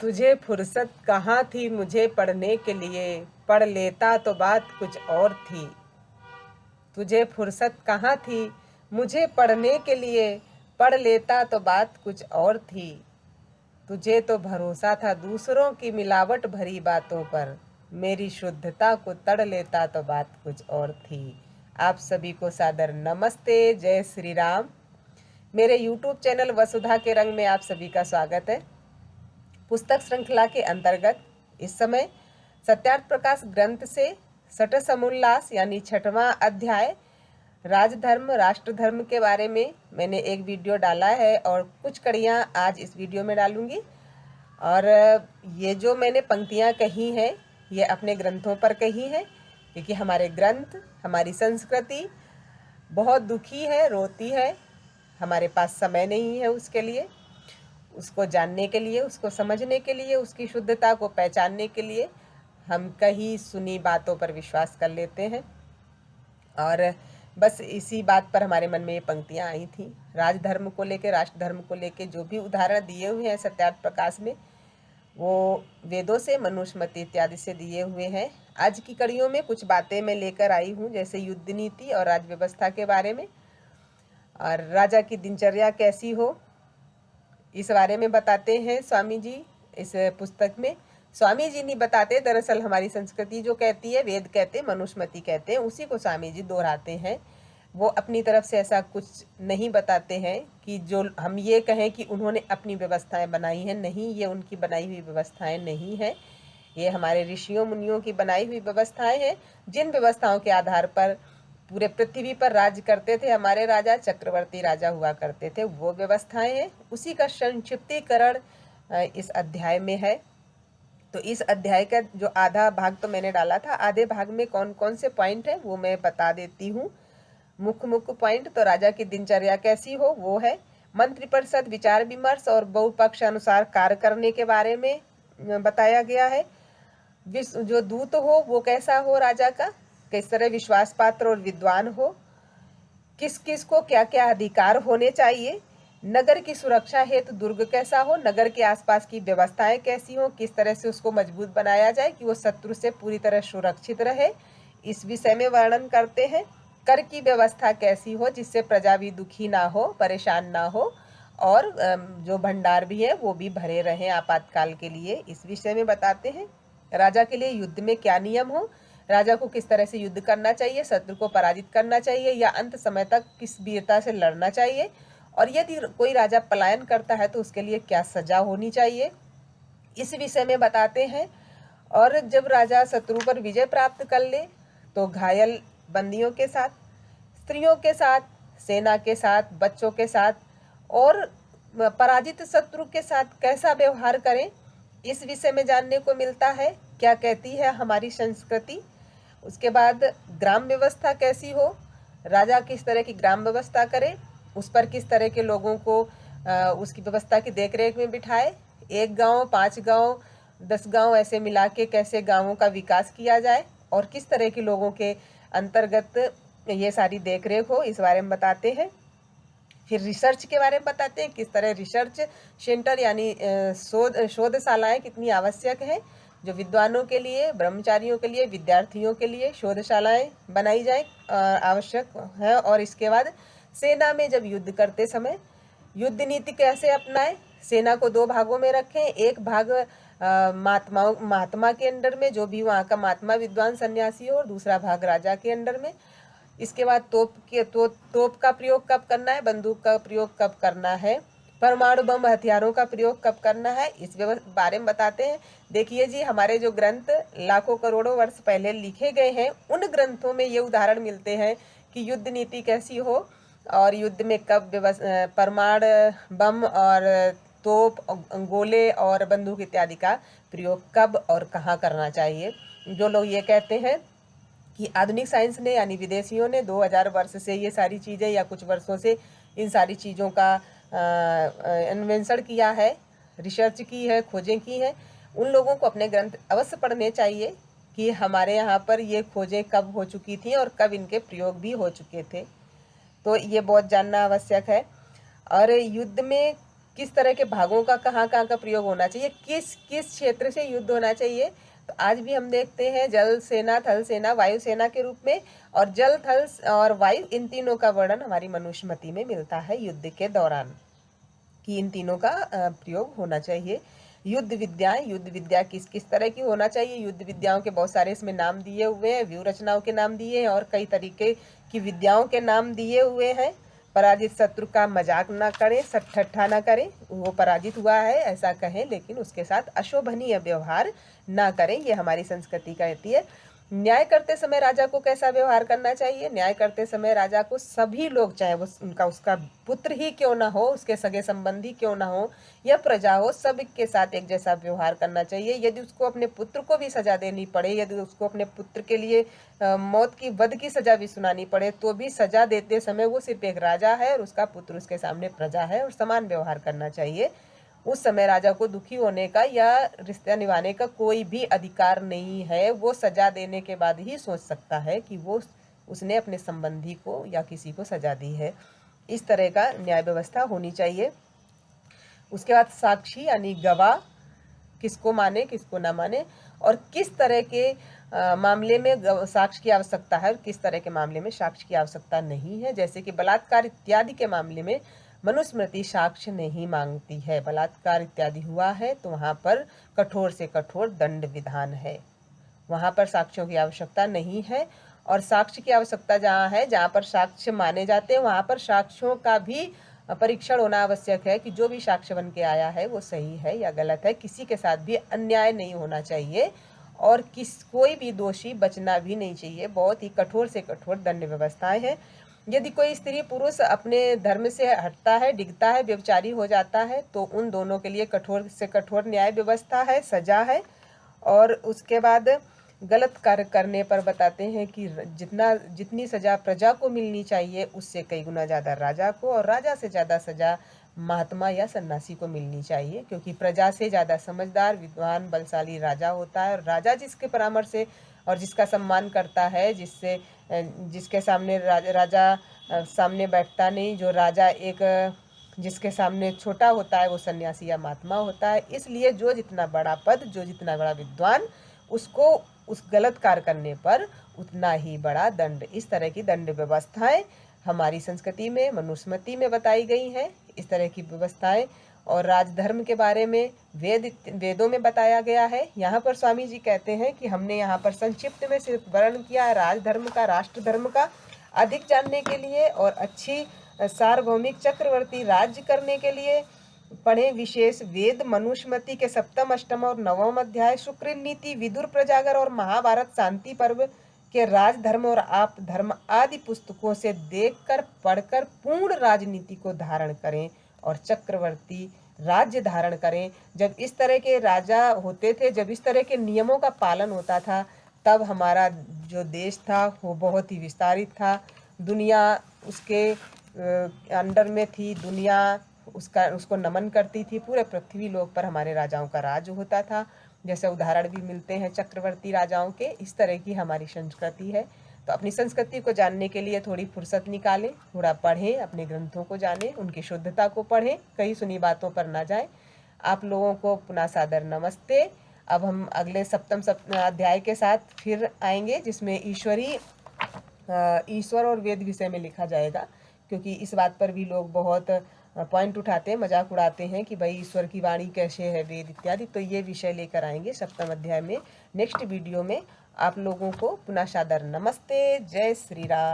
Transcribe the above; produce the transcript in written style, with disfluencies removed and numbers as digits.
तुझे फुर्सत कहाँ थी मुझे पढ़ने के लिए, पढ़ लेता तो बात कुछ और थी। तुझे फुर्सत कहाँ थी मुझे पढ़ने के लिए, पढ़ लेता तो बात कुछ और थी। तुझे तो भरोसा था दूसरों की मिलावट भरी बातों पर, मेरी शुद्धता को तड़ लेता तो बात कुछ और थी। आप सभी को सादर नमस्ते, जय श्री राम। मेरे YouTube चैनल वसुधा के रंग में आप सभी का स्वागत है। पुस्तक श्रृंखला के अंतर्गत इस समय सत्यार्थ प्रकाश ग्रंथ से सठ समोल्लास यानी 6वां अध्याय राजधर्म राष्ट्र धर्म के बारे में मैंने एक वीडियो डाला है और कुछ कड़ियाँ आज इस वीडियो में डालूंगी। और ये जो मैंने पंक्तियाँ कही हैं ये अपने ग्रंथों पर कही हैं, क्योंकि हमारे ग्रंथ हमारी संस्कृति बहुत दुखी है, रोती है। हमारे पास समय नहीं है उसके लिए, उसको जानने के लिए, उसको समझने के लिए, उसकी शुद्धता को पहचानने के लिए हम कहीं सुनी बातों पर विश्वास कर लेते हैं। और बस इसी बात पर हमारे मन में ये पंक्तियाँ आई थी। राजधर्म को लेके, राष्ट्र धर्म को लेके जो भी उदाहरण दिए हुए हैं सत्यार्थ प्रकाश में, वो वेदों से, मनुस्मृति इत्यादि से दिए हुए हैं। आज की कड़ियों में कुछ बातें मैं लेकर आई हूँ, जैसे युद्ध नीति और राज व्यवस्था के बारे में, और राजा की दिनचर्या कैसी हो इस बारे में बताते हैं स्वामी जी इस पुस्तक में। स्वामी जी नहीं बताते, दरअसल हमारी संस्कृति जो कहती है, वेद कहते हैं, मनुस्मृति कहते हैं, उसी को स्वामी जी दोहराते हैं। वो अपनी तरफ से ऐसा कुछ नहीं बताते हैं कि जो हम ये कहें कि उन्होंने अपनी व्यवस्थाएं बनाई हैं। नहीं, ये उनकी बनाई हुई व्यवस्थाएं नहीं है, ये हमारे ऋषियों मुनियों की बनाई हुई व्यवस्थाएं हैं, जिन व्यवस्थाओं के आधार पर पूरे पृथ्वी पर राज्य करते थे हमारे राजा, चक्रवर्ती राजा हुआ करते थे, वो व्यवस्थाएं हैं। उसी का संक्षिप्तीकरण इस अध्याय में है। तो इस अध्याय का जो आधा भाग तो मैंने डाला था, आधे भाग में कौन कौन से पॉइंट है वो मैं बता देती हूँ। मुख्य पॉइंट तो राजा की दिनचर्या कैसी हो वो है, मंत्रिपरिषद विचार विमर्श और बहुपक्ष अनुसार कार्य करने के बारे में बताया गया है। जो दूत हो वो कैसा हो, राजा का किस तरह विश्वास पात्र और विद्वान हो, किस किस को क्या क्या अधिकार होने चाहिए, नगर की सुरक्षा हेतु दुर्ग कैसा हो, नगर के आसपास की व्यवस्थाएं कैसी हो, किस तरह से उसको मजबूत बनाया जाए कि वो शत्रु से पूरी तरह सुरक्षित रहे, इस विषय में वर्णन करते हैं। कर की व्यवस्था कैसी हो जिससे प्रजा भी दुखी ना हो, परेशान ना हो, और जो भंडार भी है वो भी भरे रहें आपातकाल के लिए, इस विषय में बताते हैं। राजा के लिए युद्ध में क्या नियम हो, राजा को किस तरह से युद्ध करना चाहिए, शत्रु को पराजित करना चाहिए या अंत समय तक किस वीरता से लड़ना चाहिए, और यदि कोई राजा पलायन करता है तो उसके लिए क्या सजा होनी चाहिए, इस विषय में बताते हैं। और जब राजा शत्रु पर विजय प्राप्त कर ले तो घायल बंदियों के साथ, स्त्रियों के साथ, सेना के साथ, बच्चों के साथ और पराजित शत्रु के साथ कैसा व्यवहार करें, इस विषय में जानने को मिलता है। क्या कहती है हमारी संस्कृति। उसके बाद ग्राम व्यवस्था कैसी हो, राजा किस तरह की ग्राम व्यवस्था करे, उस पर किस तरह के लोगों को उसकी व्यवस्था की देखरेख में बिठाए, 1 गांव, 5 गांव, 10 गांव ऐसे मिला के कैसे गांवों का विकास किया जाए और किस तरह के लोगों के अंतर्गत ये सारी देखरेख हो, इस बारे में बताते हैं। फिर रिसर्च के बारे में बताते हैं, किस तरह रिसर्च सेंटर यानी शोधशालाएं कितनी आवश्यक है, जो विद्वानों के लिए, ब्रह्मचारियों के लिए, विद्यार्थियों के लिए शोधशालाएं बनाई जाए आवश्यक है। और इसके बाद सेना में जब युद्ध करते समय युद्ध नीति कैसे अपनाएं, सेना को 2 भागों में रखें, एक भाग महात्मा के अंडर में, जो भी वहाँ का महात्मा विद्वान सन्यासी हो, और दूसरा भाग राजा के अंडर में। इसके बाद तोप का प्रयोग कब करना है, बंदूक का प्रयोग कब करना है, परमाणु बम हथियारों का प्रयोग कब करना है, इस बारे में बताते हैं। देखिए जी, हमारे जो ग्रंथ लाखों करोड़ों वर्ष पहले लिखे गए हैं, उन ग्रंथों में ये उदाहरण मिलते हैं कि युद्ध नीति कैसी हो और युद्ध में कब परमाणु बम और तोप, गोले और बंदूक इत्यादि का प्रयोग कब और कहाँ करना चाहिए। जो लोग ये कहते हैं कि आधुनिक साइंस ने यानी विदेशियों ने 2000 वर्ष से ये सारी चीज़ें या कुछ वर्षों से इन सारी चीज़ों का अन्वेषण किया है, रिसर्च की है, खोजें की हैं, उन लोगों को अपने ग्रंथ अवश्य पढ़ने चाहिए कि हमारे यहाँ पर ये खोजें कब हो चुकी थी और कब इनके प्रयोग भी हो चुके थे। तो ये बहुत जानना आवश्यक है। और युद्ध में किस तरह के भागों का कहाँ कहाँ का प्रयोग होना चाहिए, किस किस क्षेत्र से युद्ध होना चाहिए। तो आज भी हम देखते हैं जल सेना, थल सेना, वायु सेना के रूप में, और जल, थल और वायु, इन तीनों का वर्णन हमारी मनुस्मृति में मिलता है युद्ध के दौरान, कि इन तीनों का प्रयोग होना चाहिए। युद्ध विद्या किस किस तरह की होना चाहिए, युद्ध विद्याओं के बहुत सारे इसमें नाम दिए हुए हैं, व्यूह रचनाओं के नाम दिए हैं और कई तरीके की विद्याओं के नाम दिए हुए हैं। पराजित शत्रु का मजाक ना करें, ठट्ठा ना करें, वो पराजित हुआ है ऐसा कहें, लेकिन उसके साथ अशोभनीय व्यवहार ना करें, ये हमारी संस्कृति कहती है। न्याय करते समय राजा को कैसा व्यवहार करना चाहिए, न्याय करते समय राजा को सभी लोग, चाहे वो उसका पुत्र ही क्यों ना हो, उसके सगे संबंधी क्यों ना हो या प्रजा हो, सब के साथ एक जैसा व्यवहार करना चाहिए। यदि उसको अपने पुत्र को भी सजा देनी पड़े, यदि उसको अपने पुत्र के लिए मौत की, वध की सजा भी सुनानी पड़े, तो भी सजा देते समय वो सिर्फ एक राजा है और उसका पुत्र उसके सामने प्रजा है, और समान व्यवहार करना चाहिए। उस समय राजा को दुखी होने का या रिश्ता निभाने का कोई भी अधिकार नहीं है। वो सजा देने के बाद ही सोच सकता है कि वो उसने अपने संबंधी को या किसी को सजा दी है। इस तरह का न्याय व्यवस्था होनी चाहिए। उसके बाद साक्षी यानी गवाह, किसको माने किसको ना माने, और किस तरह के मामले में साक्ष्य की आवश्यकता है और किस तरह के मामले में साक्ष्य की आवश्यकता नहीं है। जैसे कि बलात्कार इत्यादि के मामले में मनुस्मृति साक्ष्य नहीं मांगती है। बलात्कार इत्यादि हुआ है तो वहाँ पर कठोर से कठोर दंड विधान है, वहाँ पर साक्ष्यों की आवश्यकता नहीं है। और साक्ष्य की आवश्यकता जहाँ है, जहाँ पर साक्ष्य माने जाते हैं, वहाँ पर साक्ष्यों का भी परीक्षण होना आवश्यक है कि जो भी साक्ष्य बन के आया है वो सही है या गलत है। किसी के साथ भी अन्याय नहीं होना चाहिए और कोई भी दोषी बचना भी नहीं चाहिए। बहुत ही कठोर से कठोर दंड व्यवस्थाएं हैं। यदि कोई स्त्री पुरुष अपने धर्म से हटता है, डिगता है, व्यभिचारी हो जाता है, तो उन दोनों के लिए कठोर से कठोर न्याय व्यवस्था है, सजा है। और उसके बाद गलत कार्य करने पर बताते हैं कि जितनी सजा प्रजा को मिलनी चाहिए उससे कई गुना ज़्यादा राजा को, और राजा से ज़्यादा सजा महात्मा या सन्यासी को मिलनी चाहिए, क्योंकि प्रजा से ज़्यादा समझदार, विद्वान, बलशाली राजा होता है। और राजा जिसके परामर्श से और जिसका सम्मान करता है, जिसके सामने राजा सामने बैठता नहीं, जो राजा एक जिसके सामने छोटा होता है वो सन्यासी या महात्मा होता है। इसलिए जो जितना बड़ा पद, जो जितना बड़ा विद्वान, उसको उस गलत कार्य करने पर उतना ही बड़ा दंड। इस तरह की दंड व्यवस्थाएं हमारी संस्कृति में, मनुस्मृति में बताई गई हैं। इस तरह की व्यवस्थाएं और राजधर्म के बारे में वेदों में बताया गया है। यहाँ पर स्वामी जी कहते हैं कि हमने यहाँ पर संक्षिप्त में सिर्फ वर्णन किया है राजधर्म का, राष्ट्र धर्म का। अधिक जानने के लिए और अच्छी सार्वभौमिक चक्रवर्ती राज्य करने के लिए पढ़े विशेष वेद, मनुस्मृति के सप्तम, अष्टम और नवम अध्याय, शुक्र नीति, विदुर प्रजागर और महाभारत शांति पर्व के राजधर्म और आप धर्म आदि पुस्तकों से देखकर पढ़कर पूर्ण राजनीति को धारण करें और चक्रवर्ती राज्य धारण करें। जब इस तरह के राजा होते थे, जब इस तरह के नियमों का पालन होता था, तब हमारा जो देश था वो बहुत ही विस्तारित था। दुनिया उसके अंडर में थी, दुनिया उसको नमन करती थी। पूरे पृथ्वी लोक पर हमारे राजाओं का राज होता था। जैसे उदाहरण भी मिलते हैं चक्रवर्ती राजाओं के। इस तरह की हमारी संस्कृति है। तो अपनी संस्कृति को जानने के लिए थोड़ी फुर्सत निकालें, थोड़ा पढ़ें, अपने ग्रंथों को जानें, उनकी शुद्धता को पढ़ें, कई सुनी बातों पर ना जाएं। आप लोगों को पुनः सादर नमस्ते। अब हम अगले सप्तम अध्याय के साथ फिर आएंगे, जिसमें ईश्वर और वेद विषय में लिखा जाएगा, क्योंकि इस बात पर भी लोग बहुत पॉइंट उठाते हैं, मजाक उड़ाते हैं कि भाई ईश्वर की वाणी कैसे है, वेद इत्यादि। तो ये विषय लेकर आएंगे सप्तम अध्याय में, नेक्स्ट वीडियो में। आप लोगों को पुनः सादर नमस्ते। जय श्री राम।